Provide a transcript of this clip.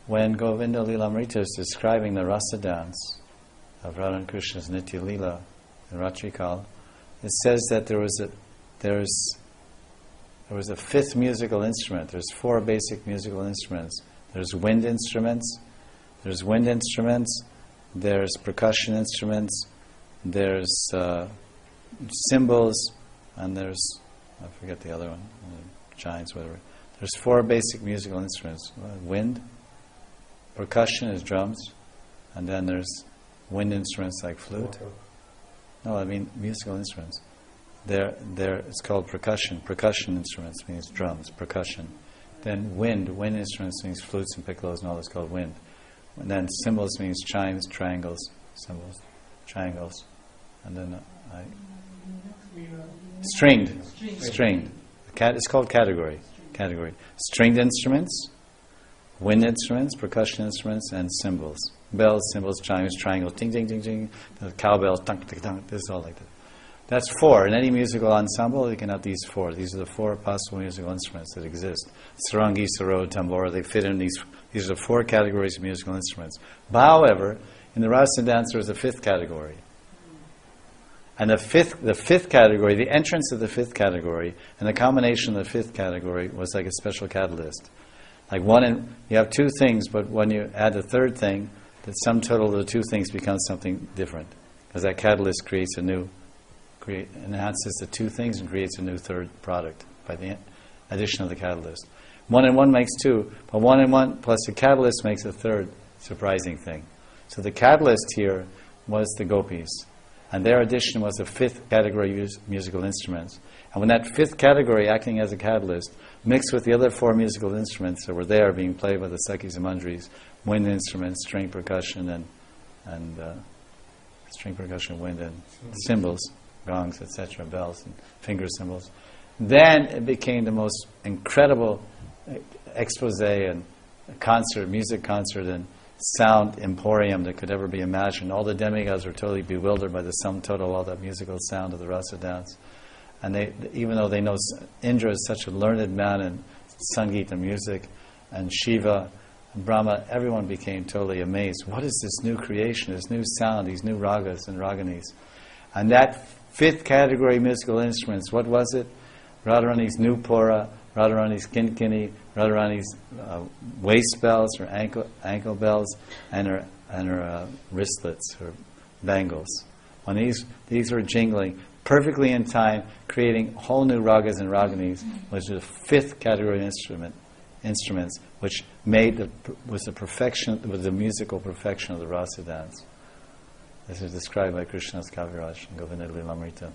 when Govinda Lilamrita is describing the rasa dance of Radha and Krishna's Nitya Lila in Ratrikal, it says that there was a fifth musical instrument. There's four basic musical instruments. There's wind instruments, there's percussion instruments, there's cymbals, and there's, I forget the other one, giants, whatever. There's four basic musical instruments. Wind, percussion is drums, and then there's wind instruments like flute. No, I mean musical instruments. It's called percussion. Percussion instruments means drums, percussion. Then wind instruments means flutes and piccolos and all that's called wind. And then cymbals means chimes, triangles, cymbals, triangles. And then stringed. It's called category. Stringed instruments, wind instruments, percussion instruments, and cymbals. Bells, cymbals, chimes, triangles, ting, ting, ting, ting. The cowbells, tung, tung, tung. This is all like that. That's four. In any musical ensemble, you can have these four. These are the four possible musical instruments that exist. Sarangi, sarod, tambura, they fit in these. These are the four categories of musical instruments. But however, in the rasa dance, there is a fifth category. And the fifth category, the entrance of the fifth category, and the combination of the fifth category was like a special catalyst. Like you have two things, but when you add the third thing, the sum total of the two things becomes something different. Because that catalyst enhances the two things and creates a new third product by the addition of the catalyst. 1 and 1 makes 2, but 1 and 1 plus the catalyst makes a third surprising thing. So the catalyst here was the gopis, and their addition was the fifth category musical instruments. And when that fifth category, acting as a catalyst, mixed with the other four musical instruments that were there being played by the Sakhis and Mandris, wind instruments, string percussion, and string percussion, wind, and cymbals, gongs, etc., bells and finger cymbals. Then it became the most incredible expose and music concert and sound emporium that could ever be imagined. All the demigods were totally bewildered by the sum total of all that musical sound of the rasa dance. And even though they know Indra is such a learned man in Sangeet and music, and Shiva and Brahma, everyone became totally amazed. What is this new creation, this new sound, these new ragas and raganis? And that fifth category musical instruments, what was it? Radharani's Nupura, Radharani's Kinkini, Radharani's waist bells or ankle bells, and her wristlets, her bangles. When these were jingling perfectly in time, creating whole new ragas and raganis, was the fifth category instruments, which was the musical perfection of the rasa dance. This is described by Krishna's Kaviraj and Govinda Lilamrita.